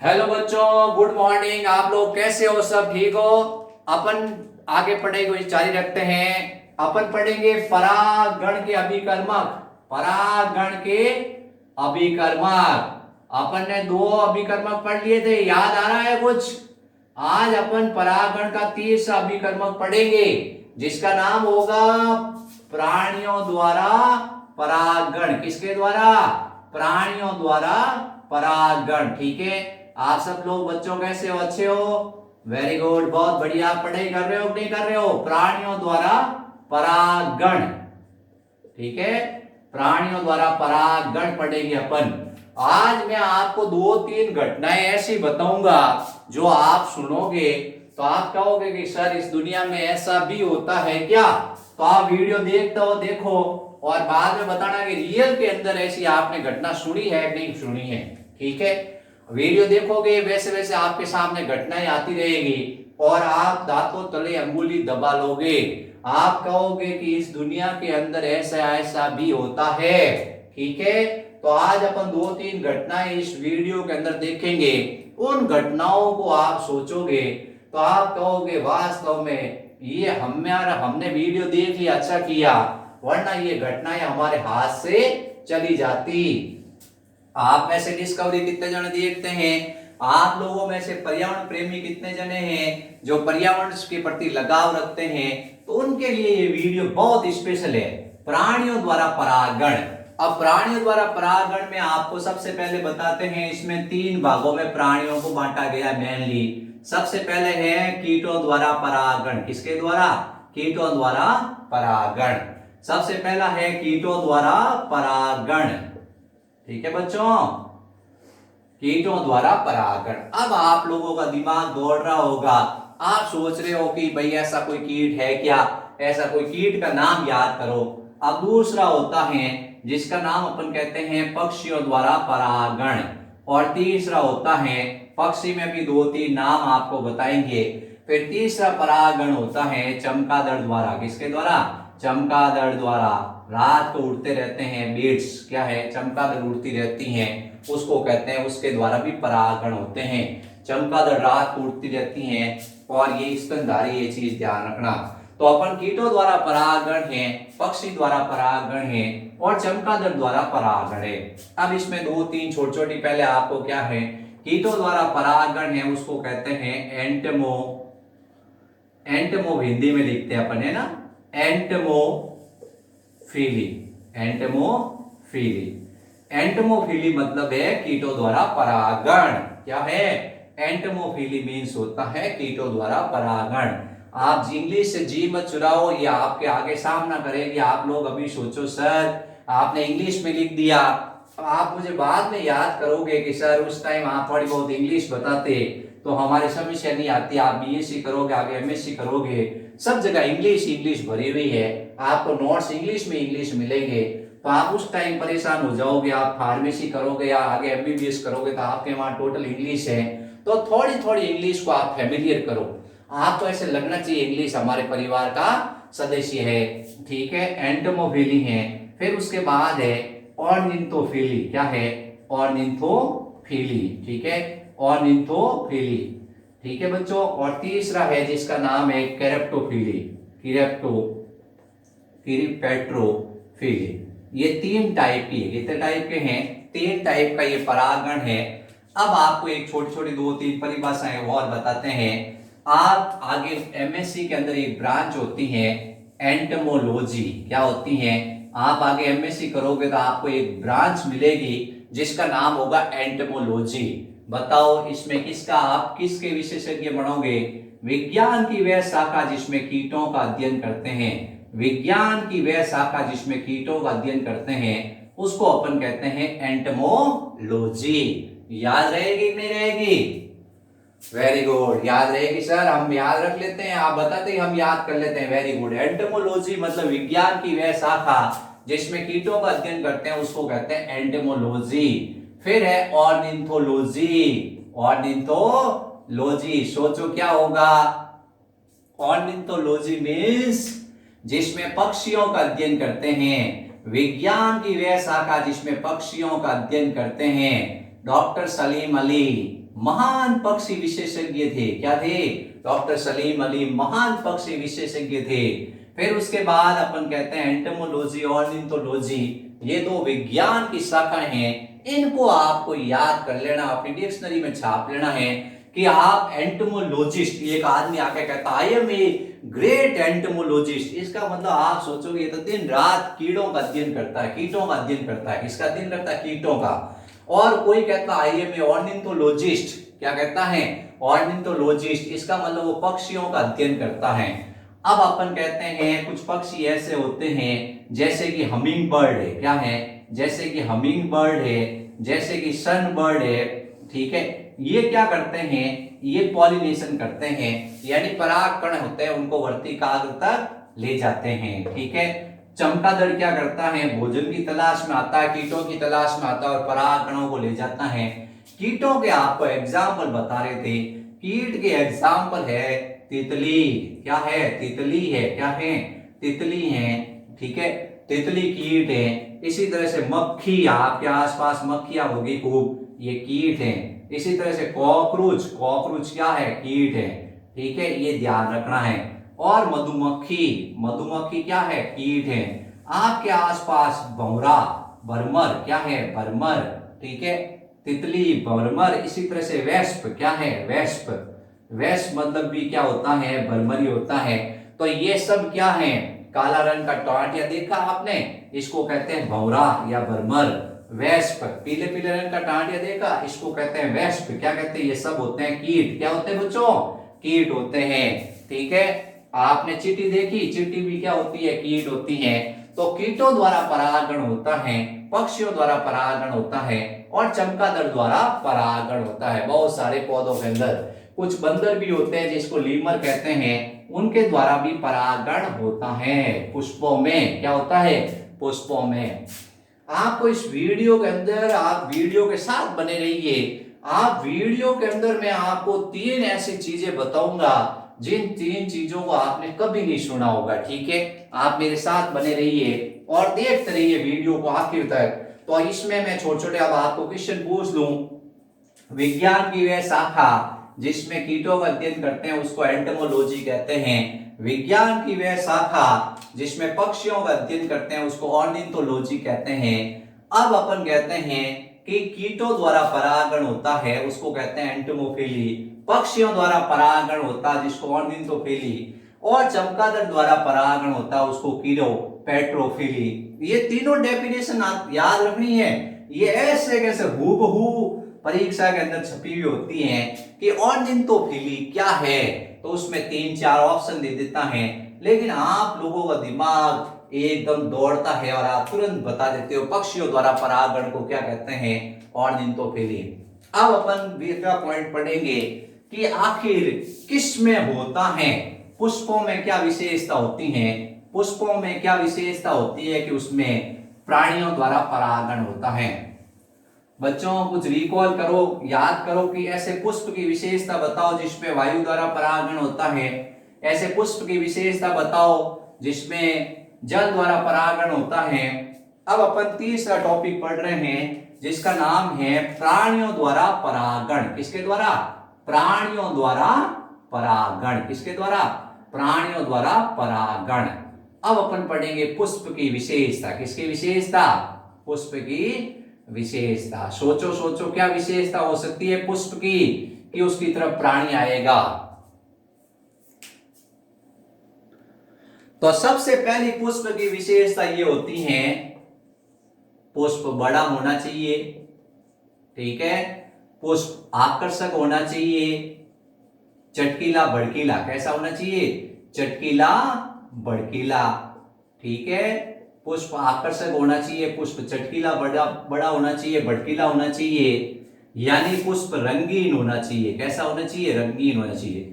Hello बच्चों, good morning. आप लोग कैसे हो? सब ठीक हो? अपन आगे पढ़ेंगे, जारी रखते हैं। अपन पढ़ेंगे परागण के अभिकर्मक। परागण के अभिकर्मक। अपन ने दो अभिकर्मक पढ़ लिए थे, याद आ रहा है कुछ? आज अपन परागण का तीसरा अभिकर्मक पढ़ेंगे, जिसका नाम होगा प्राणियों द्वारा परागण। किसके द्वारा? प्राणियों द्वारा परागण। ठीक है। आप सब लोग बच्चों कैसे हो? अच्छे हो? वेरी गुड, बहुत बढ़िया। पढ़ाई कर रहे हो नहीं कर रहे हो? प्राणियों द्वारा परागण। ठीक है, प्राणियों द्वारा परागण पढ़ेंगे अपन। आज मैं आपको दो तीन घटनाएं ऐसी बताऊंगा जो आप सुनोगे तो आप कहोगे कि सर इस दुनिया में ऐसा भी होता है क्या? तो आप वीडियो देखते हो, देखो, और बाद में बताना कि रियल के अंदर ऐसी आपने घटना सुनी है नहीं सुनी है। ठीक है, वीडियो देखोगे वैसे वैसे आपके सामने घटनाएं आती रहेगी और आप दांतों तले अंगुली दबा लोगे। आप कहोगे कि इस दुनिया के अंदर ऐसा ऐसा भी होता है। ठीक है, तो आज अपन दो तीन घटनाएं इस वीडियो के अंदर देखेंगे। उन घटनाओं को आप सोचोगे तो आप कहोगे वास्तव में ये हमने वीडियो देख लिया, अच्छा किया, वरना ये घटनाएं हमारे हाथ से चली जाती। आप में से डिस्कवरी कितने जने देखते हैं? आप लोगों में से पर्यावरण प्रेमी कितने जने हैं जो पर्यावरण के प्रति लगाव रखते हैं? तो उनके लिए ये वीडियो बहुत स्पेशल है। प्राणियों द्वारा परागण। अब प्राणियों द्वारा परागण में आपको सबसे पहले बताते हैं, इसमें तीन भागों में प्राणियों को बांटा गया मेनली। सबसे पहले है कीटों द्वारा परागण। किसके द्वारा? कीटों द्वारा परागण। सबसे पहला है कीटों द्वारा परागण। ठीक है बच्चों, कीटों द्वारा परागण। अब आप लोगों का दिमाग दौड़ रहा होगा, आप सोच रहे हो कि भाई ऐसा कोई कीट है क्या? ऐसा कोई कीट का नाम याद करो। अब दूसरा होता है जिसका नाम अपन कहते हैं पक्षियों द्वारा परागण, और तीसरा होता है, पक्षी में भी दो तीन नाम आपको बताएंगे। फिर तीसरा परागण होता है चमगादड़ द्वारा। किसके द्वारा? चमगादड़ द्वारा। रात को उड़ते रहते हैं बीड्स, क्या है? चमगादड़ उड़ती रहती हैं, उसको कहते हैं, उसके द्वारा भी परागण होते हैं। चमगादड़ रात को उड़ती रहती हैं और ये स्तनधारी, ये चीज ध्यान रखना। तो अपन कीटों द्वारा परागण है, पक्षी द्वारा परागण है और चमगादड़ द्वारा परागण है। अब इसमें दो तीन छोटी छोटी, पहले आपको क्या है, कीटों द्वारा परागण है उसको कहते हैं एंटमो। एंटमो हिंदी में लिखते हैं अपन, है ना? एंटमोफिली। एंटमोफिली। एंटमोफिली मतलब है कीटों द्वारा परागण। क्या है? एंटमोफिली मीन्स होता है कीटों द्वारा परागण। आप इंग्लिश से जी मत चुराओ, ये आपके आगे सामना करेगी। आप लोग अभी सोचो सर आपने इंग्लिश में लिख दिया, आप मुझे बाद में याद करोगे कि सर उस टाइम आप थोड़ी बहुत इंग्लिश बताते तो हमारी समस्या नहीं आती। आप बीएससी करोगे, आगे एमएससी करोगे, सब जगह इंग्लिश इंग्लिश भरी हुई है, आपको नोट्स इंग्लिश में इंग्लिश मिलेंगे, तो आप उस टाइम परेशान हो जाओगे। आप फार्मेसी करोगे या आगे एमबीबीएस करोगे तो आपके वहां टोटल इंग्लिश है, तो थोड़ी थोड़ी इंग्लिश को आप फेमिलियर करो। आपको ऐसे लगना चाहिए इंग्लिश हमारे परिवार का सदस्य है। ठीक है, एंटमोफिली है। फिर उसके बाद है ऑर्निथोफिली। क्या है? ऑर्निथोफिली। ठीक है, ऑर्निथोफिली। ठीक है बच्चों, और तीसरा है जिसका नाम है कैरेप्टोफिली। कैरेप्टोफिली। ये तीन टाइप की है। कितने टाइप के हैं? तीन टाइप का ये परागण है। अब आपको एक छोटी छोटी दो तीन परिभाषाएं और बताते हैं। आप आगे एमएससी के अंदर एक ब्रांच होती है एंटमोलॉजी। क्या होती है? आप आगे एमएससी करोगे तो आपको एक ब्रांच मिलेगी जिसका नाम होगा एंटमोलॉजी। बताओ इसमें किसका, आप किसके विशेषज्ञ बनोगे? विज्ञान की वह शाखा जिसमें कीटों का अध्ययन करते हैं। विज्ञान की वह शाखा जिसमें कीटों का अध्ययन करते हैं उसको अपन कहते हैं एंटमोलॉजी। याद रहेगी कि नहीं रहेगी? वेरी गुड, याद रहेगी सर, हम याद रख लेते हैं, आप बताते हैं हम याद कर लेते हैं। Very good. एंटमोलॉजी मतलब विज्ञान की वह शाखा जिसमें कीटों का अध्ययन करते हैं उसको कहते हैं एंटमोलॉजी। फिर है ऑर्निथोलॉजी। ऑर्निथोलॉजी, सोचो क्या होगा? ऑर्निथोलॉजी मीन्स जिसमें पक्षियों का अध्ययन करते हैं। विज्ञान की वह शाखा जिसमें पक्षियों का अध्ययन करते हैं। डॉक्टर सलीम अली, महान पक्षी विशेषज्ञ थे। क्या थे? डॉक्टर सलीम अली महान पक्षी विशेषज्ञ थे। फिर उसके बाद अपन कहते हैं एंटोमोलॉजी, ऑर्निथोलॉजी, ये दो विज्ञान की शाखाएं हैं। इनको आपको याद कर लेना, अपनी डिक्शनरी में छाप लेना है कि आप एंटोमोलॉजिस्ट, एक आदमी आके कहता I am a great entomologist, इसका मतलब आप सोचोगे ये तो दिन रात कीड़ों का अध्ययन करता है, कीटों का अध्ययन करता है। किसका अध्ययन करता है? कीटों का। और कोई कहता आई एम ए ऑर्निथोलॉजिस्ट, क्या कहता है? ऑर्निथोलॉजिस्ट, इसका मतलब वो पक्षियों का अध्ययन करता है। अब अपन कहते हैं कुछ पक्षी ऐसे होते हैं जैसे कि हमिंग बर्ड है। क्या है? जैसे कि हमिंग बर्ड है, जैसे कि सन बर्ड है। ठीक है, ये क्या करते हैं? ये पॉलिनेशन करते हैं, यानी परागकण होते हैं उनको वर्तिकाग्र तक ले जाते हैं। ठीक है, चमगादड़ क्या करता है? भोजन की तलाश में आता है, कीटों की तलाश में आता है और परागकणों को ले जाता है। कीटों के आपको एग्जाम्पल बता रहे थे। कीट के एग्जाम्पल है तितली। क्या है? तितली है। क्या है? तितली है। ठीक है, तितली कीट है। इसी तरह से मक्खी, आपके आसपास मक्खियां होगी खूब, ये कीट है। इसी तरह से कॉकरोच, कॉकरोच क्या है? कीट है। ठीक है, ये ध्यान रखना है। और मधुमक्खी, मधुमक्खी क्या है? कीट है। आपके आसपास भंवरा, भ्रमर, क्या है? भ्रमर। ठीक है, तितली, भ्रमर। इसी तरह से वेस्प, क्या है? वेस्प। वेस्प मतलब भी क्या होता है? भ्रमर ही होता है। तो ये सब क्या है? काला रंग का टांटिया देखा आपने, इसको कहते हैं भंवरा या भ्रमर। वेस्प, पीले पीले रंग का टांटिया देखा, इसको कहते हैं वेस्प। क्या कहते हैं? ये सब होते हैं कीट। क्या होते हैं बच्चों? कीट होते हैं। ठीक है, आपने चींटी देखी, चींटी भी क्या होती है? कीट होती है। तो कीटों द्वारा परागण होता है, पक्षियों द्वारा परागण होता है और चमगादड़ द्वारा परागण होता है। बहुत सारे पौधों के अंदर कुछ बंदर भी होते हैं जिसको लीमर कहते हैं, उनके द्वारा भी परागण होता है। पुष्पों में क्या होता है? पुष्पों में। आपको इस वीडियो के अंदर, आप वीडियो के साथ बने रहिए। आप वीडियो के अंदर मैं आपको 3 ऐसी चीजें बताऊंगा जिन 3 चीजों को आपने कभी नहीं सुना होगा। ठीक है, आप मेरे साथ बने रहिए और देखते रहिए वीडियो को आखिर तक। तो इसमें मैं छोटे छोटे अब आपको क्वेश्चन पूछ लूं। विज्ञान की वह शाखा जिसमें कीटों का अध्ययन करते हैं उसको एंटोमोलॉजी कहते हैं। विज्ञान की वह शाखा जिसमें पक्षियों का अध्ययन करते हैं उसको ऑर्निथोलॉजी कहते हैं। अब अपन कहते हैं कि कीटों द्वारा परागण होता है उसको कहते हैं एंटोमोफिली, पक्षियों द्वारा परागण होता है जिसको ऑर्निथोफिली, और चमगादड़ द्वारा परागण होता है उसको कीटोपेट्रोफिली। ये तीनों डेफिनेशन आप याद रखनी है। ये ऐसे कैसे हूबहू परीक्षा के अंदर छपी हुई होती हैं कि ऑर्निथोफिली क्या है, तो उसमें 3-4 ऑप्शन दे देता है, लेकिन आप लोगों का दिमाग एकदम दौड़ता है और आप तुरंत बता देते हो पक्षियों द्वारा परागण को क्या कहते हैं? ऑर्निथोफिली। अब अपन दूसरा पॉइंट पढ़ेंगे कि आखिर किस में होता है, पुष्पों में क्या विशेषता होती है। पुष्पों में क्या विशेषता होती है कि उसमें प्राणियों द्वारा परागण होता है। बच्चों कुछ रिकॉल करो, याद करो कि ऐसे पुष्प की विशेषता बताओ जिसमें वायु द्वारा परागण होता है। ऐसे पुष्प की विशेषता बताओ जिसमें जल द्वारा परागण होता है। अब अपन तीसरा टॉपिक पढ़ रहे हैं जिसका नाम है प्राणियों द्वारा परागण। किसके द्वारा? प्राणियों द्वारा परागण। किसके द्वारा? प्राणियों द्वारा परागण। अब अपन पढ़ेंगे पुष्प की विशेषता। किसकी विशेषता? पुष्प की विशेषता। सोचो सोचो क्या विशेषता हो सकती है पुष्प की कि उसकी तरफ प्राणी आएगा। तो सबसे पहली पुष्प की विशेषता ये होती है, पुष्प बड़ा होना चाहिए। ठीक है, पुष्प आकर्षक होना चाहिए, चटकीला भड़कीला। कैसा होना चाहिए? चटकीला भड़कीला। ठीक है, पुष्प आकर्षक होना चाहिए, पुष्प चटकीला बड़ा होना चाहिए, भड़कीला होना चाहिए, यानी पुष्प रंगीन होना चाहिए। कैसा होना चाहिए? रंगीन होना चाहिए।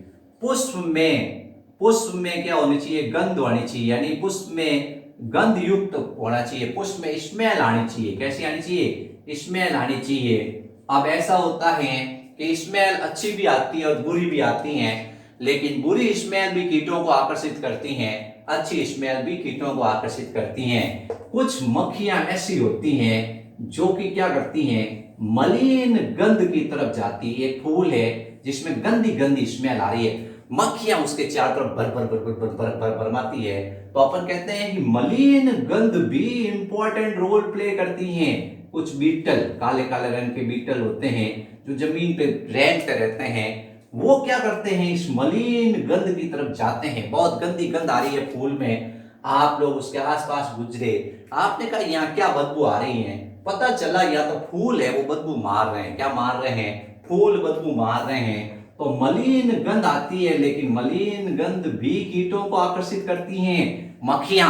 पुष्प में क्या होनी चाहिए? गंध होनी चाहिए, यानी पुष्प में गंध युक्त होना चाहिए। पुष्प में स्मेल आनी चाहिए। कैसी आनी चाहिए? स्मेल आनी चाहिए। अब ऐसा होता है कि स्मेल अच्छी भी आती है और बुरी भी आती है, लेकिन बुरी स्मेल भी कीटों को आकर्षित करती हैं, अच्छी स्मेल भी कीटों को आकर्षित करती हैं। कुछ मक्खियां ऐसी होती हैं जो कि क्या करती हैं, मलिन गंध की तरफ जाती है। एक फूल है जिसमें गंदी गंदी स्मेल आ रही है, मक्खियां उसके चारों तरफ भर भर भर भर भर भर भर भरमाती है, तो अपन कहते हैं कि मलिन गंध भी इंपॉर्टेंट रोल प्ले करती हैं। कुछ बीटल, काले काले रंग के बीटल होते हैं जो जमीन पे रेंगते रहते हैं, वो क्या करते हैं, इस मलिन गंध की तरफ जाते हैं। बहुत गंदी गंध आ रही है फूल में, आप लोग उसके आसपास गुजरे, आपने कहा यहाँ क्या बदबू आ रही है, पता चला या तो फूल है वो बदबू मार रहे हैं। क्या मार रहे हैं, फूल बदबू मार रहे हैं। तो मलिन गंध आती है, लेकिन मलिन गंध भी कीटों को आकर्षित करती हैं। मक्खियां,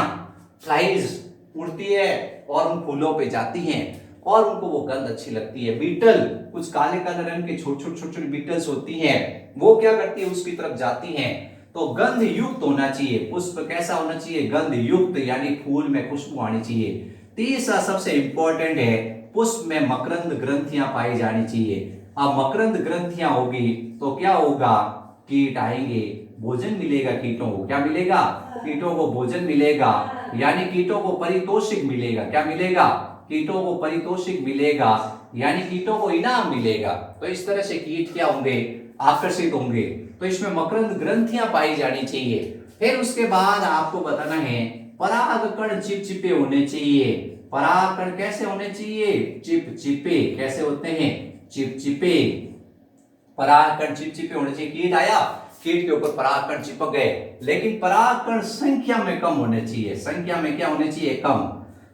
फ्लाइज उड़ती है और उन फूलों पे जाती हैं और उनको वो गंध अच्छी लगती है। बीटल, कुछ काले काले रंग के छोटे छोटे छोटे बीटल्स होती हैं, वो क्या करती है, उसकी तरफ जाती हैं। तो गंध युक्त होना चाहिए, पुष्प कैसा होना चाहिए, गंध युक्त, यानी फूल में खुशबू आनी चाहिए। तीसरा सबसे इंपॉर्टेंट है, पुष्प में मकरंद ग्रंथियां पाई जानी चाहिए। अब मकरंद ग्रंथियां होगी तो क्या होगा, कीट आएंगे, भोजन मिलेगा कीटों को। क्या मिलेगा, कीटों को भोजन मिलेगा, यानी कीटों को पारितोषिक मिलेगा। क्या मिलेगा, कीटों को पारितोषिक मिलेगा, यानी कीटों को इनाम मिलेगा। तो इस तरह से कीट क्या होंगे, आकर्षित होंगे। तो इसमें मकरंद ग्रंथियां पाई जानी चाहिए। फिर उसके बाद आपको बताना है, परागकण चिपचिपे होने चाहिए। परागकण कैसे होने चाहिए, चिपचिपे। कैसे होते हैं, चिपचिपे। परागकण चिपचिपे होने चाहिए। कीट आया, कीट के ऊपर परागकण चिपक गए, लेकिन परागकण संख्या में कम होने चाहिए। संख्या में क्या होने चाहिए, कम।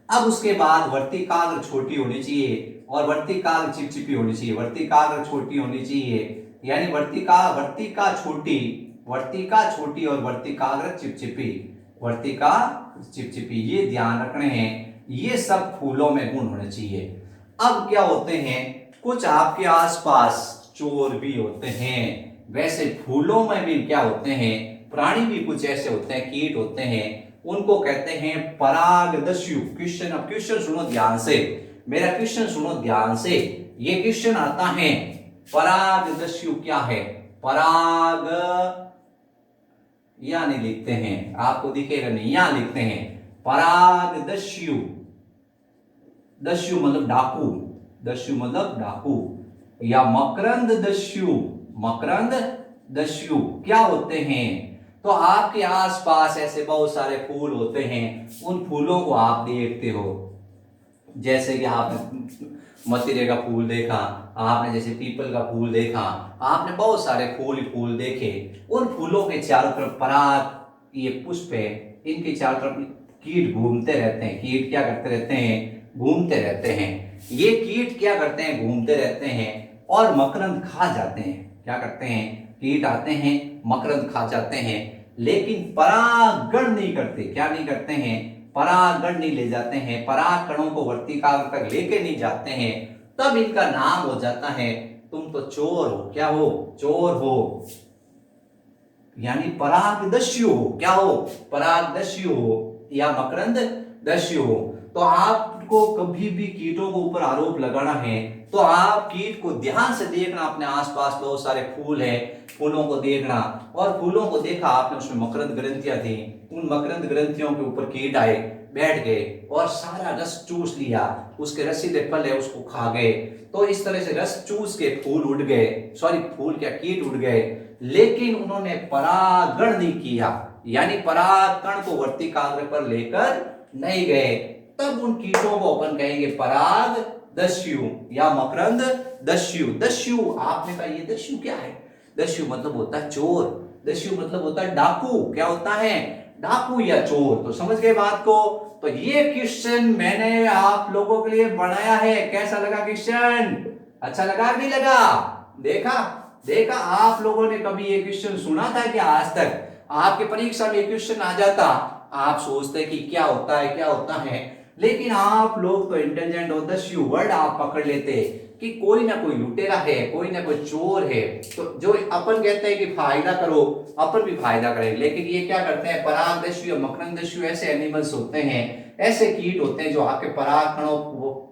अब उसके बाद वर्तिकाग्र छोटी होनी चाहिए और वर्तिकाग्र चिपचिपी होनी चाहिए। वर्तिकाग्र छोटी होनी चाहिए, यानी वर्तिका छोटी और वर्तिकाग्र चिपचिपी। वर्तिका चिपचिपी, ये ध्यान रखने हैं। ये सब फूलों में गुण होने चाहिए। अब क्या होते हैं, कुछ आपके आसपास चोर भी होते हैं। वैसे फूलों में भी क्या होते हैं, प्राणी भी कुछ ऐसे होते हैं, कीट होते हैं, उनको कहते हैं परागदस्यु। क्वेश्चन, अब क्वेश्चन सुनो ध्यान से, मेरा क्वेश्चन सुनो ध्यान से। ये क्वेश्चन आता है, परागदस्यु क्या है, पराग, या नहीं लिखते हैं, आपको दिखेगा नहीं, यहां लिखते हैं परागदस्यु। दस्यु मतलब डाकू, दस्यु मतलब डाकू, या मकरंद दस्यु। मकरंद दस्यु क्या होते हैं, तो आपके आसपास ऐसे बहुत सारे फूल होते हैं, उन फूलों को आप देखते हो। जैसे कि आपने मतीरे का फूल देखा, आपने जैसे पीपल का फूल देखा, आपने बहुत सारे फूल देखे। उन फूलों के चारों तरफ पराग, ये पुष्प है, इनके चारों तरफ कीट घूमते रहते हैं। कीट क्या करते रहते हैं, घूमते रहते हैं। ये कीट क्या करते हैं, घूमते रहते हैं और मकरंद खा जाते हैं। क्या करते हैं, कीट आते हैं, मकरंद खा जाते हैं, लेकिन परागण नहीं करते। क्या नहीं करते हैं, परागण नहीं ले जाते हैं, पराग कणों को वर्तिकाग्र तक लेके नहीं जाते हैं। तब इनका नाम हो जाता है, तुम तो चोर हो। क्या हो, चोर हो, यानी परागदस्यु हो। क्या हो, परागदस्यु हो या मकरंद दस्यु हो। तो आपको कभी भी कीटों के ऊपर आरोप लगाना है तो आप कीट को ध्यान से देखना। अपने आसपास बहुत सारे फूल हैं, फूलों को देखना, और फूलों को देखा आपने, उसमें मकरंद ग्रंथियां थी, उन मकरंद ग्रंथियों के ऊपर कीट आए, बैठ गए और सारा रस चूस लिया, उसके रसीले फल है उसको खा गए। तो इस तरह से रस चूस के फूल उड़ गए, सॉरी फूल क्या, कीट उड़ गए, लेकिन उन्होंने परागण नहीं किया, यानी परागकण को वर्तिकाग्र पर लेकर नहीं गए। तब उन कीटों को अपन कहेंगे पराग दस्यु या मकरंद दस्यु। दस्यु, आपने कहा ये दस्यु क्या है, दस्यु मतलब होता है चोर, दस्यु मतलब होता है डाकू। क्या होता है, डाकू या चोर। तो समझ गए बात को। तो ये क्वेश्चन मैंने आप लोगों के लिए बनाया है। कैसा लगा क्वेश्चन, अच्छा लगा नहीं लगा, देखा आप लोगों ने कभी ये क्वेश्चन सुना था क्या आज तक? आपके परीक्षा में क्वेश्चन आ जाता, आप सोचते कि क्या होता है, लेकिन आप लोग तो इंटेलिजेंट हो, दस्यु वर्ड आप पकड़ लेते कि कोई ना कोई लुटेरा है, कोई ना कोई चोर है। तो जो अपन कहते हैं कि फायदा करो, अपन भी फायदा करें, लेकिन ये क्या करते हैं, परागदस्यु या मकरंदस्यु ऐसे एनिमल्स होते हैं, ऐसे कीट होते हैं जो आपके परागकणों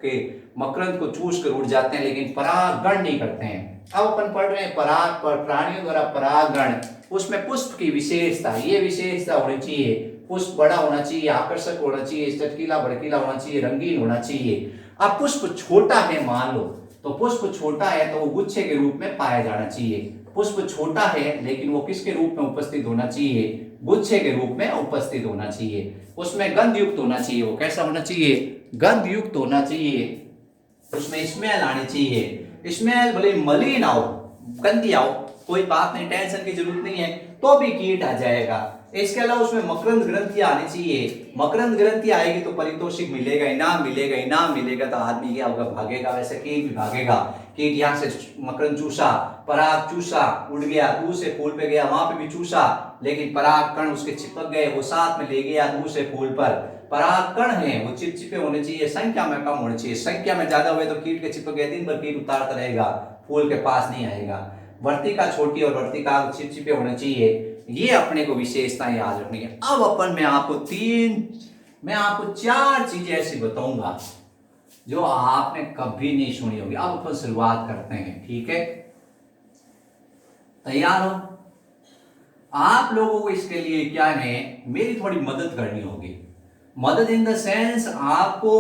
के मकरंद को चूस कर उड़ जाते हैं, लेकिन परागण नहीं करते हैं। अब अपन पढ़ रहे हैं प्राणियों द्वारा परागण, उसमें पुष्प की विशेषता, ये विशेषता होनी चाहिए, पुष्प बड़ा होना चाहिए, आकर्षक होना चाहिए, चटकीला भड़कीला होना चाहिए, रंगीन होना चाहिए। अब पुष्प छोटा है मान लो, तो पुष्प छोटा है तो वो गुच्छे के रूप में पाया जाना चाहिए। पुष्प छोटा है लेकिन वो किसके रूप में उपस्थित होना चाहिए? गुच्छे के रूप में उपस्थित होना चाहिए। उसमें गंध युक्त होना चाहिए। वो कैसा होना चाहिए? गंध युक्त होना चाहिए। उसमें स्मेल आनी चाहिए। स्मेल भले मलिन आओ, गंदी आओ, कोई बात नहीं, टेंशन की जरूरत नहीं है, तो भी कीट आ जाएगा। इसके अलावा उसमें मकरंद ग्रंथि आनी चाहिए। मकरंद ग्रंथि आएगी तो पारितोषिक मिलेगा, इनाम मिलेगा। इनाम मिलेगा तो आदमी क्या होगा? भागेगा। वैसे कीट भी भागेगा। कीट यहाँ से मकरंद चूसा, पराग चूसा, उड़ गया, दूसरे फूल पे गया, वहां पे भी चूसा, लेकिन पराग कण उसके चिपक गए, वो साथ में ले गया दूसरे फूल पर। पराग कण है वो चिपचिपे होने चाहिए, संख्या में कम होनी चाहिए। संख्या में ज्यादा हुए तो कीट के चिपक गए, दिन भर कीट उतारता रहेगा, फूल के पास नहीं आएगा। वर्तिका छोटी और वर्तिका चिपचिपे होने चाहिए। ये अपने को विशेषताएं याद रखनी है। अब अपन मैं आपको चार चीजें ऐसी बताऊंगा जो आपने कभी नहीं सुनी होगी। अब अपन शुरुआत करते हैं, ठीक है? तैयार हो? आप लोगों को इसके लिए क्या है, मेरी थोड़ी मदद करनी होगी। मदद इन द सेंस, आपको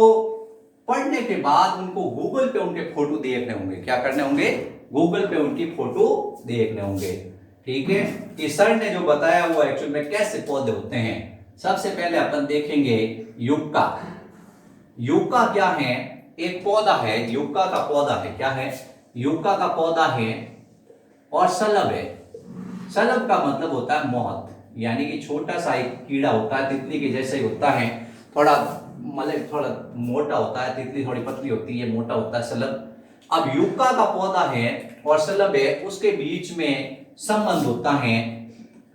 पढ़ने के बाद उनको गूगल पे उनके फोटो देखने होंगे। क्या करने होंगे? गूगल पे उनकी फोटो देखने होंगे, ठीक है? कि सर ने जो बताया वो एक्चुअल में कैसे पौधे होते हैं। सबसे पहले अपन देखेंगे युक्का। युक्का क्या है? एक पौधा है, युक्का का पौधा है। क्या है? युक्का का पौधा है। और सलभ है। सलभ का मतलब होता है मौत, यानी कि छोटा सा एक कीड़ा होता है, तितली के जैसे ही होता है, थोड़ा मतलब थोड़ा मोटा होता है, तितली थोड़ी पतली होती है, मोटा होता है सलभ। अब युक्का का पौधा है और सलभ है, उसके बीच में संबंध होता है।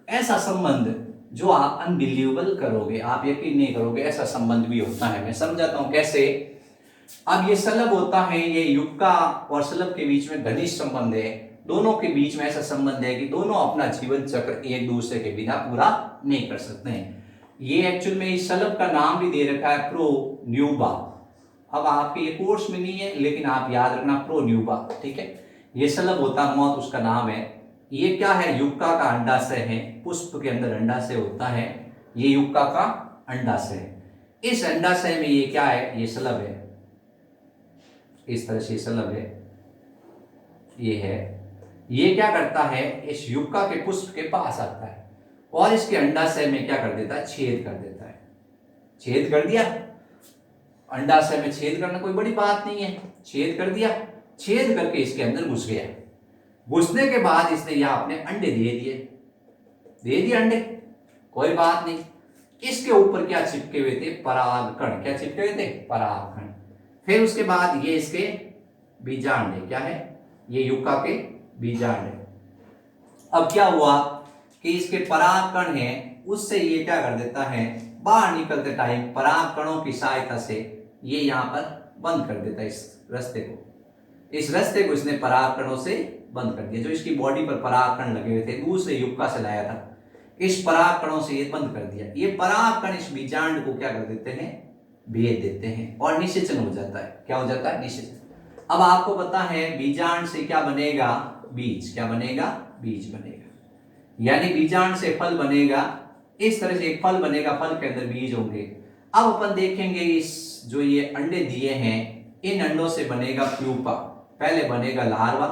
ऐसा संबंध जो आप अनबिलीवेबल करोगे, आप यकीन नहीं करोगे, ऐसा संबंध भी होता है। मैं समझाता हूं कैसे। अब ये सलभ होता है, ये युक्का और सलभ के बीच में घनिष्ठ संबंध है। दोनों के बीच में ऐसा संबंध है कि दोनों अपना जीवन चक्र एक दूसरे के बिना पूरा नहीं कर सकते हैं। ये एक्चुअल में इस सलभ का नाम भी दे रखा है प्रोन्यूबा। अब आपके ये कोर्स में नहीं है लेकिन आप याद रखना प्रोन्यूबा, ठीक है? ये सलभ होता मौत, उसका नाम है। ये क्या है? युक्का का अंडाशय है। पुष्प के अंदर अंडाशय होता है, ये युक्का का अंडाशय है। इस अंडाशय में ये क्या है? ये सलभ है। इस तरह से सलभ है, ये है। ये क्या करता है? इस युक्का के पुष्प के पास आता है और इसके अंडाशय में क्या कर देता है? छेद कर देता है। छेद कर दिया। अंडाशय में छेद करना कोई बड़ी बात नहीं है, छेद कर दिया। छेद करके इसके अंदर घुस गया। घुसने के बाद इसने यहां अपने अंडे दे दिए अंडे, कोई बात नहीं। इसके ऊपर क्या चिपके हुए थे? परागकण। क्या चिपके हुए थे? परागकण। फिर उसके बाद ये इसके बीजांड है। क्या है? ये युक्का के बीजांड है। अब क्या हुआ कि इसके परागकण है, उससे ये क्या कर देता है? बाहर निकलते टाइम परागकणों की सहायता से ये यहां पर बंद कर देता है इस रास्ते को। इस रास्ते को इसने परागकणों से बंद कर दिया। जो इसकी बॉडी पर परागकण लगे हुए थे, दूसरे युक्का से लाया था, इस परागकणों से ये बंद कर दिया। ये परागकण इस बीजांड को क्या कर देते हैं? भेद देते हैं और निषेचन हो जाता है। क्या हो जाता है? निषेचन। अब आपको पता है बीजांड से क्या बनेगा? बीज। क्या बनेगा? बीज बनेगा। यानी बीजांड से फल बनेगा। इस तरह से एक फल बनेगा, फल के अंदर बीज होंगे। अब अपन देखेंगे इस जो ये अंडे दिए हैं, इन अंडों से बनेगा प्यूपा। पहले बनेगा लार्वा,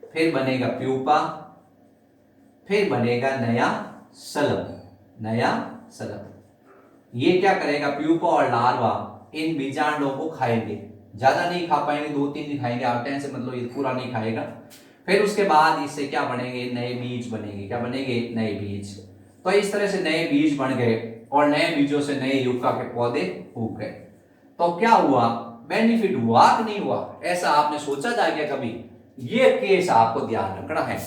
फिर बनेगा प्यूपा, फिर बनेगा नया सलभ। नया सलभ ये क्या करेगा? प्यूपा और लार्वा इन बीजांडों को खाएंगे। ज्यादा नहीं खा पाएंगे, 2-3 दिन खाएंगे, आप टेंशन मतलब ये पूरा नहीं खाएगा। फिर उसके बाद इससे क्या बनेंगे? नए बीज बनेंगे। क्या बनेंगे? नए बीज। तो इस तरह से नए बीज बन गए और नए बीजों से नए युक्का के पौधे उग गए। तो क्या हुआ? बेनिफिट हुआ कि नहीं हुआ? ऐसा आपने सोचा था क्या कभी? ये केस आपको ध्यान रखना है।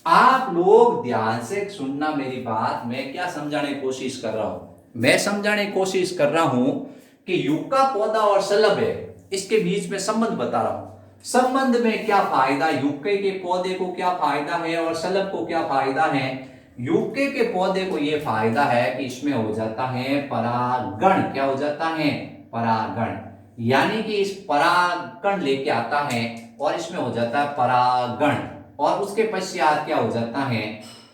आप लोग ध्यान से सुनना मेरी बात। मैं क्या समझाने की कोशिश कर रहा हूं? मैं समझाने की कोशिश कर रहा हूं कि युक्का पौधा और सलभ है, इसके बीच में संबंध बता रहा हूं। संबंध में क्या फायदा? युक्के के पौधे को क्या फायदा है और सलभ को क्या फायदा है? युक्के के पौधे को यह फायदा है कि इसमें हो जाता है परागण। क्या हो जाता है? परागण। यानी कि इस परागण लेके आता है और इसमें हो जाता है परागण, और उसके पश्चात क्या हो जाता है?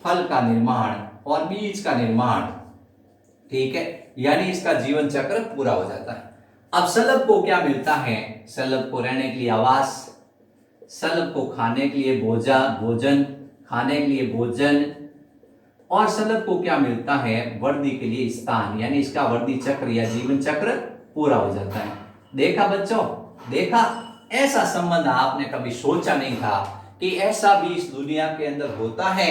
फल का निर्माण और बीज का निर्माण। ठीक है, यानी इसका जीवन चक्र पूरा हो जाता है। अब शलभ को क्या मिलता है? शलभ को रहने के लिए आवास, शलभ को खाने के लिए भोजन, खाने के लिए भोजन, और शलभ को क्या मिलता है? वर्दी के लिए स्थान, यानी इसका वर्दी चक्र या जीवन चक्र पूरा हो जाता है। देखा बच्चों, देखा, ऐसा संबंध आपने कभी सोचा नहीं था कि ऐसा भी इस दुनिया के अंदर होता है,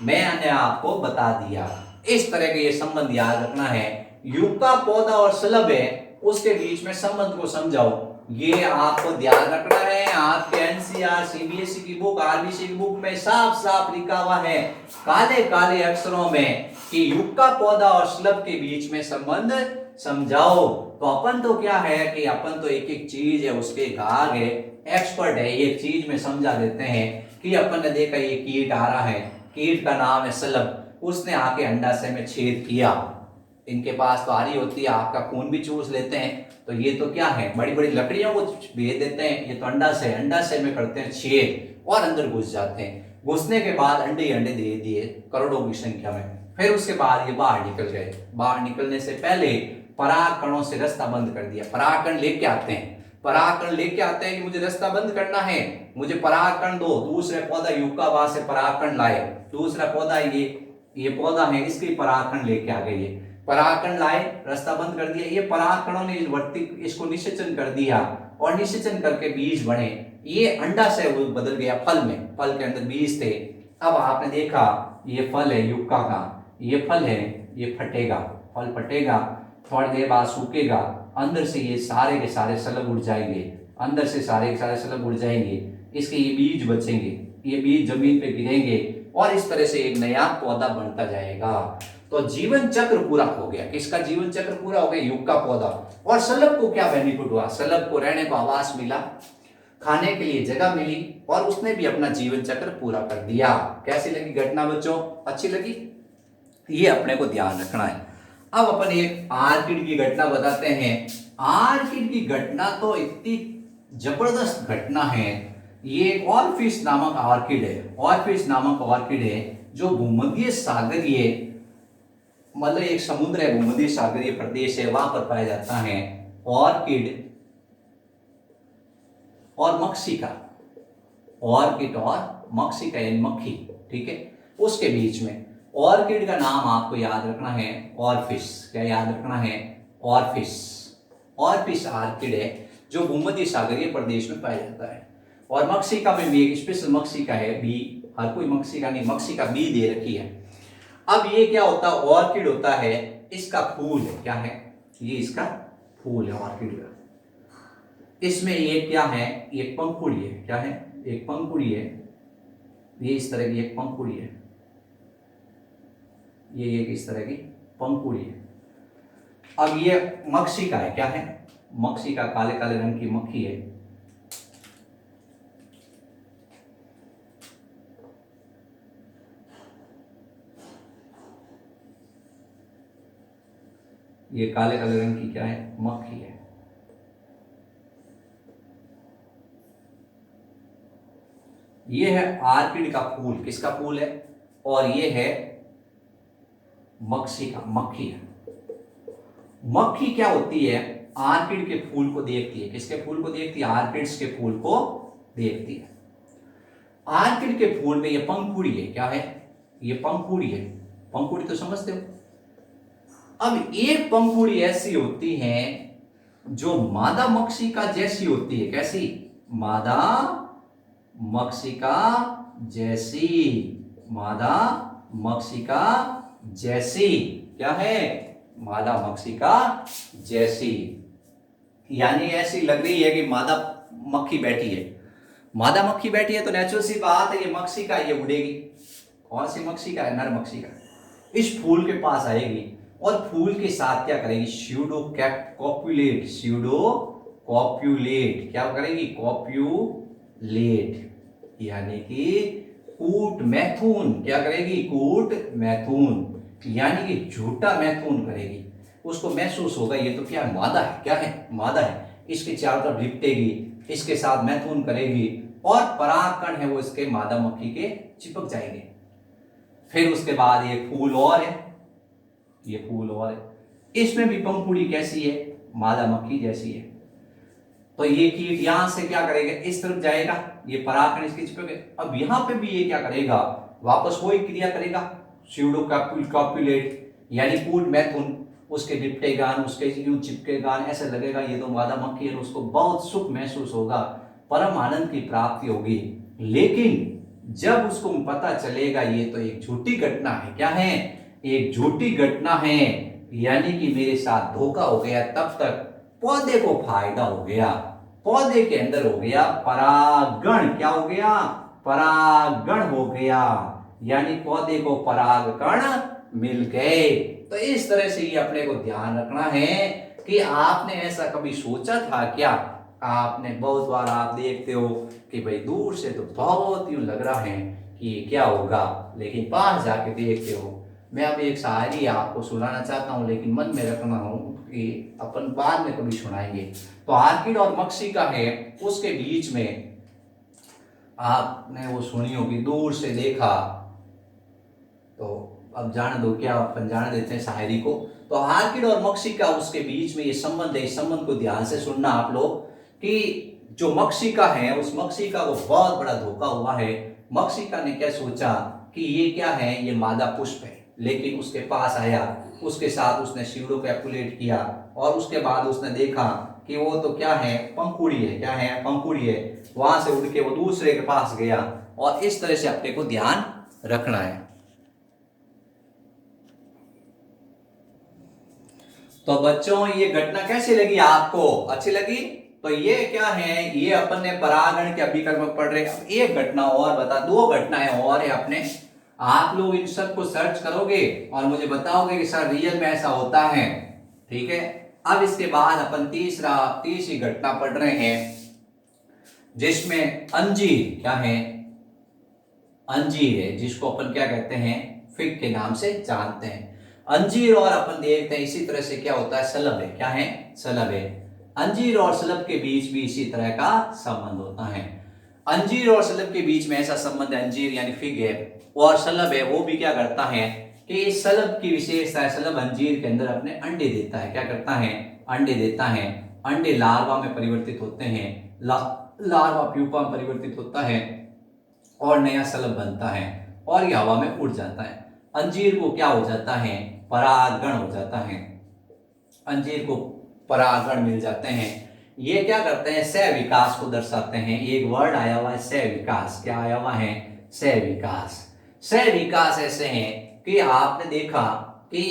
मैंने आपको बता दिया। इस तरह के ये संबंध याद रखना है। युग का पौधा और शलभ है, उसके बीच में संबंध को समझाओ, ये आपको ध्यान रखना है। आपके एनसीईआरटी सीबीएसई की बुक, आरबीसी की बुक में साफ साफ लिखा हुआ है काले काले अक्षरों में कि युग का पौधा और शलभ के बीच में संबंध समझाओ। तो अपन तो क्या है कि अपन तो एक एक चीज है उसके भाग है, एक्सपर्ट है, एक चीज में समझा देते हैं कि अपन ने देखा ये कीट आ रहा है, कीट का नाम है शलभ, उसने आके अंडाशय में छेद किया, इनके पास तो आरी होती है, आपका खून भी चूस लेते हैं, तो ये तो क्या है, बड़ी बड़ी लकड़ियों को भेज देते हैं, ये तो अंडाशय में करते हैं छेद और अंदर घुस जाते हैं। घुसने के बाद अंडे अंडे दे दिए करोड़ों की संख्या में, फिर उसके बाद ये बाहर निकल गए। बाहर निकलने से पहले पराग कणों से रास्ता बंद कर दिया। परागकण लेके आते हैं, परागकण लेके आते हैं कि मुझे रास्ता बंद करना है, मुझे परागकण दो। दूसरे पौधा युक्का वहां से परागकण लाए, दूसरा पौधा ये पौधा है, इसके परागकण लेके आ गए, ये परागकण लाए, रास्ता बंद कर दिया। ये परागकणों ने इसको निषेचन कर दिया और निषेचन करके बीज बने, ये अंडा से बदल गया फल में, फल के अंदर बीज थे। अब आपने देखा ये फल है युक्का का, ये फल है, ये फटेगा, फल फटेगा, थोड़ी देर बाद सूखेगा, अंदर से ये सारे के सारे शलभ उड़ जाएंगे, अंदर से सारे के सारे शलभ उड़ जाएंगे, इसके ये बीज बचेंगे, ये बीज जमीन पे गिरेंगे और इस तरह से एक नया पौधा बनता जाएगा। तो जीवन चक्र पूरा हो गया। किसका जीवन चक्र पूरा हो गया? युग का पौधा। और शलभ को क्या बेनिफिट हुआ? शलभ को रहने को आवास मिला, खाने के लिए जगह मिली और उसने भी अपना जीवन चक्र पूरा कर दिया। कैसी लगी घटना बच्चों? अच्छी लगी? ये अपने को ध्यान रखना है। अब अपन एक आर्किड की घटना बताते हैं। आर्किड की घटना तो इतनी जबरदस्त घटना है। ये एक ऑर्फिश नामक ऑर्किड है, ऑर्फिश नामक ऑर्किड है जो भूमध्य सागरीय, मतलब एक समुद्र है, भूमध्य सागरीय प्रदेश है, वहां पर पाया जाता है। ऑर्किड और मक्सिका, ऑर्किड और मक्सिका यानी मक्खी, ठीक है, उसके बीच में। ऑर्किड का नाम आपको याद रखना है ऑर्फिश। क्या याद रखना है? ऑर्फिश। ऑर्फिश ऑर्किड है जो भूमध्य सागरीय प्रदेश में पाया जाता है। और मक्सिका में भी एक स्पेशल मक्सिका है, बी, हर कोई मक्सिका नहीं, मक्सिका बी दे रखी है। अब ये क्या होता है? ऑर्किड होता है, इसका फूल है, क्या है? ये इसका फूल है ऑर्किड का। इसमें ये क्या है? एक पंखुड़ी है, क्या है? एक पंखुड़ी है, ये इस तरह की एक पंखुड़ी है, ये एक इस तरह की पंखुड़ी है। अब ये मक्सिका है, क्या है? मक्सिका काले काले रंग की मक्खी है। ये काले काले रंग की क्या है? मक्खी है। ये है आर्किड का फूल। किसका फूल है? और ये है मक्सिका, मक्खी है। मक्खी क्या होती है? आर्किड के फूल को देखती है। किसके फूल को देखती है? आर्किड्स के फूल को देखती है। आर्किड के फूल में ये पंखुड़ी है, क्या है? ये पंखुड़ी है। पंखुड़ी तो समझते हो। अब एक पंखुड़ी ऐसी होती है जो मादा मक्सिका जैसी होती है। कैसी? मादा मक्सिका जैसी, मादा मक्सिका जैसी, क्या है? मादा मक्सिका जैसी, यानी ऐसी लग रही है कि मादा मक्खी बैठी है। मादा मक्खी बैठी है तो नेचुरल सी बात है, ये मक्सिका ये उड़ेगी। कौन सी मक्सिका है? नर मक्सिका। इस फूल के पास आएगी और फूल के साथ क्या करेगी? स्यूडो कॉप्यूलेट, स्यूडो कॉप्यूलेट, क्या करेगी? कॉप्यूलेट, यानी कि कूट मैथुन। क्या करेगी? कूट मैथुन, यानी कि झूठा मैथुन करेगी। उसको महसूस होगा ये तो क्या है? मादा है, क्या है? मादा है। इसके चारों तरफ लिपटेगी, इसके साथ मैथुन करेगी और परागकण है वो इसके मादा मक्खी के चिपक जाएंगे। फिर उसके बाद ये फूल और है, ये फूल और है। इसमें भी पंखुड़ी कैसी है, मादा मक्खी जैसी है। तो ये कीट यहां से क्या करेगा, इस तरफ जाएगा, ये परागकण इसके चिपकेगा। अब यहां पे भी ये क्या करेगा, वापस वही क्रिया करेगा, स्यूडोकॉपुलेट यानी कूट मैथुन, उसके लिपटेगान, उसके यूं चिपकेगान, ऐसे लगेगा ये तो मादा मक्खी है, उसको बहुत सुख महसूस होगा, परम आनंद की प्राप्ति होगी। लेकिन जब उसको पता चलेगा ये तो एक झूठी घटना है, क्या है, एक झूठी घटना है, यानी कि मेरे साथ धोखा हो गया, तब तक पौधे को फायदा हो गया, पौधे के अंदर हो गया परागण, क्या हो गया, परागण हो गया, यानी पौधे को परागकण मिल गए। तो इस तरह से ये अपने को ध्यान रखना है कि आपने ऐसा कभी सोचा था क्या, आपने बहुत बार आप देखते हो कि भाई दूर से तो बहुत यूं लग रहा है कि ये क्या होगा, लेकिन पास जाके देखते हो। मैं अब एक शायरी आपको सुनाना चाहता हूँ, लेकिन मन में रखना हूँ कि अपन बाद में कभी सुनाएंगे। तो आर्किड और मक्षिका है, उसके बीच में आपने वो सुनी होगी, दूर से देखा, तो अब जान दो, क्या अपन जान देते हैं शायरी को। तो आर्किड और मक्षिका, उसके बीच में ये संबंध है, इस संबंध को ध्यान से सुनना आप लोग, कि जो मक्षिका है, उस मक्षिका को बहुत बड़ा धोखा हुआ है। मक्षिका ने क्या सोचा कि ये क्या है, ये मादा पुष्प है, लेकिन उसके पास आया, उसके साथ उसने स्यूडोकॉपुलेट किया, और उसके बाद उसने देखा कि वो तो क्या है, पंखुड़ी है, क्या है, पंखुड़ी है। वहां से उड़ के वो दूसरे के पास गया, और इस तरह से अपने को ध्यान रखना है। तो बच्चों ये घटना कैसी लगी आपको, अच्छी लगी? तो ये क्या है, ये अपन ने परागण के अभिकर्मक पढ़ रहे। अब एक घटना और बता, दो घटनाएं और है अपने, आप लोग इन सब को सर्च करोगे और मुझे बताओगे कि सर रियल में ऐसा होता है, ठीक है। अब इसके बाद अपन तीसरी घटना पढ़ रहे हैं, जिसमें अंजीर, क्या है, अंजीर है, जिसको अपन क्या कहते हैं, फिग के नाम से जानते हैं। अंजीर और अपन देखते हैं इसी तरह से क्या होता है, सलब है, क्या है, सलब है। अंजीर और सलब के बीच भी इसी तरह का संबंध होता है। अंजीर और सलब के बीच में ऐसा संबंध है, अंजीर यानी फिग है और सलब है, वो भी क्या करता है कि इस सलब की विशेषता है, सलब अंजीर के अंदर अपने अंडे देता है, क्या करता है, अंडे देता है। अंडे लार्वा में परिवर्तित होते हैं, लार्वा प्यूपा में परिवर्तित होता है और नया सलब बनता है, और यह हवा में उड़ जाता है। अंजीर को क्या हो जाता है, परागण हो जाता है, अंजीर को परागण मिल जाते हैं। ये क्या करते हैं, सह विकास को दर्शाते हैं। एक वर्ड आया हुआ है सह विकास, क्या आया हुआ है, सह विकास। सह विकास ऐसे हैं कि आपने देखा कि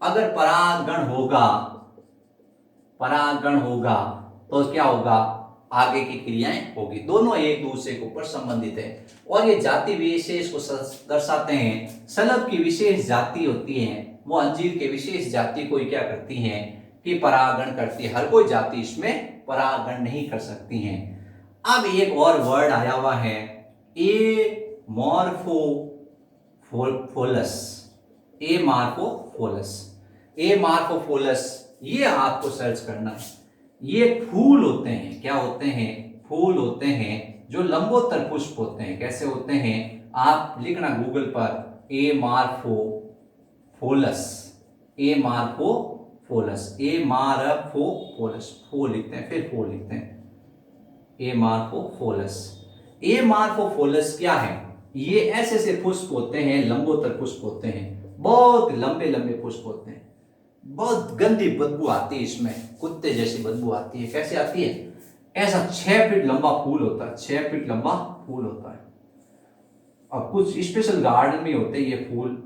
अगर परागण होगा तो क्या होगा, आगे की क्रियाएं होगी, दोनों एक दूसरे के ऊपर संबंधित है। और ये जाति विशेष को दर्शाते हैं। सलब की विशेष जाति होती है, वो अंजीर के विशेष जाति को क्या करती हैं कि परागण करती है, हर कोई जाति इसमें परागण नहीं कर सकती हैं। अब एक और वर्ड आया हुआ है, एमार्फोफोलस, ये आपको सर्च करना है। ये फूल होते हैं, क्या होते हैं, फूल होते हैं जो लंबोत्तर पुष्प होते हैं। कैसे होते हैं, आप लिखना गूगल पर, एमार्फोफोलस, फूल लिखते हैं, फिर फूल लिखते हैं, एमार्फोफोलस क्या है, ये ऐसे ऐसे पुष्प होते हैं, लंबोत्तर पुष्प होते हैं, बहुत लंबे लंबे पुष्प होते हैं। बहुत गंदी बदबू आती है इसमें, कुत्ते जैसी बदबू आती है। कैसे आती है, ऐसा 6 फीट लंबा फूल होता है, 6 फीट लंबा फूल होता है। अब कुछ स्पेशल गार्डन में होते हैं ये फूल।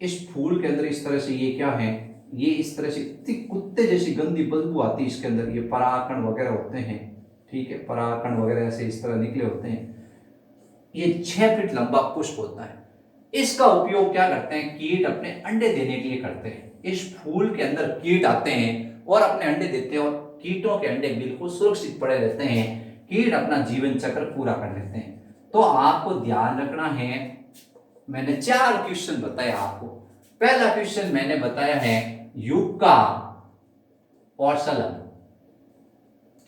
इस फूल के अंदर इस तरह से ये क्या है, ये इस तरह से इतनी कुत्ते जैसी गंदी बदबू आती है इसके अंदर। ये परागकण वगैरह होते हैं, ठीक है, परागकण वगैरह ऐसे इस तरह निकले होते हैं। ये 6 फीट लंबा पुष्प होता है। इसका उपयोग क्या करते हैं, कीट अपने अंडे देने के लिए करते हैं। इस फूल के अंदर कीट आते हैं और अपने अंडे देते हैं, और कीटों के अंडे बिल्कुल सुरक्षित पड़े रहते हैं, कीट अपना जीवन चक्र पूरा कर लेते हैं। तो आपको ध्यान रखना है, मैंने 4 क्वेश्चन बताया आपको। पहला क्वेश्चन मैंने बताया है युक्का और सलब,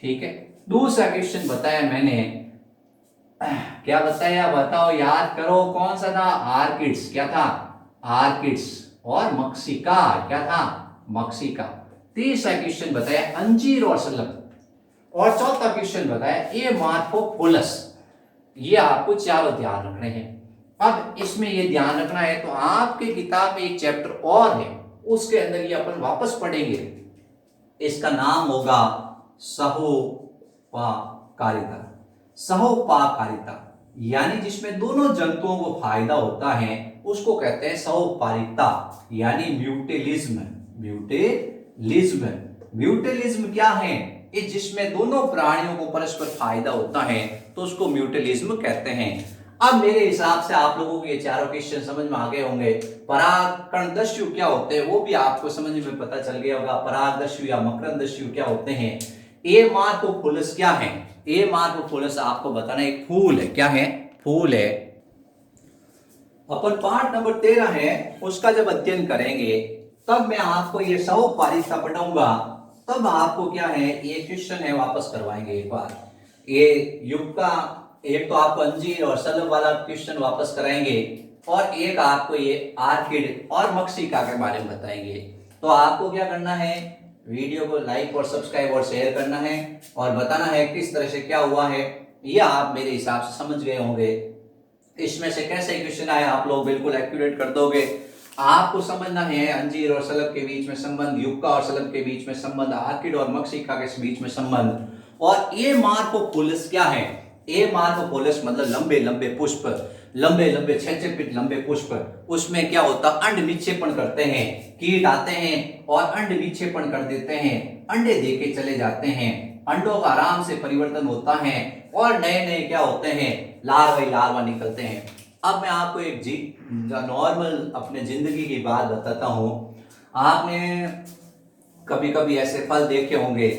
ठीक है। दूसरा क्वेश्चन बताया मैंने, क्या बताया, बताओ, याद करो, कौन सा था, आर्किड्स, क्या था, आर्किड्स, और मक्षिका, क्या था, मक्षिका। तीसरा क्वेश्चन बताया अंजीर और शलगम, और चौथा क्वेश्चन बताया ए मार्कोपोलस। ये आपको चारों ध्यान रखने हैं। अब इसमें ये ध्यान रखना है, तो आपके किताब में एक चैप्टर और है, उसके अंदर ये अपन वापस पढ़ेंगे। इसका नाम होगा सहोपकारिता। सहोपकारिता यानी जिसमें दोनों जंतुओं को फायदा होता है उसको कहते हैं सहोपकारिता, यानी म्यूटेलिज्म। म्यूटेलिज्म, म्यूटेलिज्म क्या है? ये जिसमें दोनों प्राणियों को परस्पर फायदा होता है तो उसको म्यूटेलिज्म कहते हैं। अब मेरे हिसाब से आप लोगों को ये चारों क्वेश्चन समझ में आ गए होंगे। परागकणदस्यु क्या होते हैं वो भी आपको समझ में पता चल गया होगा। परागदस्यु या मकरंदस्यु क्या होते हैं। ए मार्कोपोलस क्या है? ए मार्कोपोलस आपको बताना एक फूल है। क्या है? फूल है। अपन पाठ नंबर 13 है उसका जब अध्ययन करेंगे तब मैं आपको ये सहोपकारिता पढ़ाऊंगा, तब आपको क्या है ये क्वेश्चन है वापस करवाएंगे एक बार। ये युग का एक तो आपको अंजीर और शलगम वाला क्वेश्चन वापस कराएंगे, और एक आपको ये आर्किड और मक्षिका के बारे में बताएंगे। तो आपको क्या करना है, वीडियो को लाइक और सब्सक्राइब और शेयर करना है और बताना है किस तरह से क्या हुआ है। ये आप मेरे हिसाब से समझ गए होंगे। इसमें से कैसे क्वेश्चन आए आप लोग बिल्कुल एक्यूरेट कर दोगे। आपको समझना है अंजीर और शलगम के बीच में संबंध, युक्का और शलगम के बीच में संबंध, आर्किड और मक्षिका के बीच में संबंध। और ए मार्कोपोलस क्या है? ए मार्कोपोलस मतलब लंबे लंबे पुष्प, लंबे लंबे 6-6 फीट लंबे पुष्प। उसमें क्या होता है, अंड विक्षेपण करते हैं, कीट आते हैं और अंड विक्षेपण कर देते हैं, अंडे देके चले जाते हैं, अंडों का आराम से परिवर्तन होता है और नए नए क्या होते हैं, लार्वा निकलते हैं। अब मैं आपको एक नॉर्मल अपने जिंदगी की बात बताता हूँ। आपने कभी कभी ऐसे फल देखे होंगे,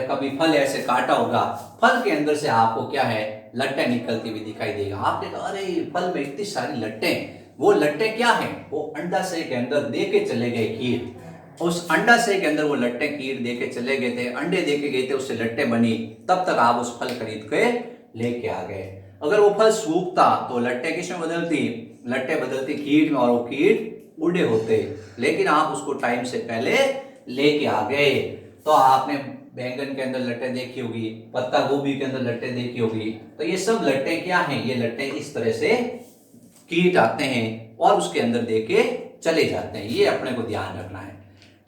कभी फल ऐसे काटा होगा, फल के अंदर से आपको क्या है लट्टे निकलती हुई दिखाई देगा। आपने कहा अरे फल में इतनी सारी लट्टे, वो लट्टे क्या है? वो अंडाशय के अंदर दे के चले गए कीट। उस अंडाशय के अंदर वो लट्टे कीट दे के चले गए थे, अंडे दे के गए थे, उससे लट्टे बनी, तब तक आप उस फल खरीद के लेके आ गए। अगर वो फल सूखता तो लट्टे किसमें बदलती? लट्टे बदलती कीट में, और वो कीट उड़े होते, लेकिन आप उसको टाइम से पहले लेके आ गए। तो आपने बैंगन के अंदर लट्टे देखी होगी, पत्ता गोभी के अंदर लट्टे देखी होगी। तो ये सब लट्टे क्या हैं? ये लट्टे इस तरह से कीट आते हैं और उसके अंदर देके चले जाते हैं। ये अपने को ध्यान रखना है।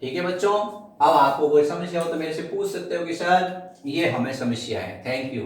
ठीक है बच्चों, अब आपको कोई समस्या हो तो मेरे से पूछ सकते हो कि सर ये हमें समस्या है। Thank you.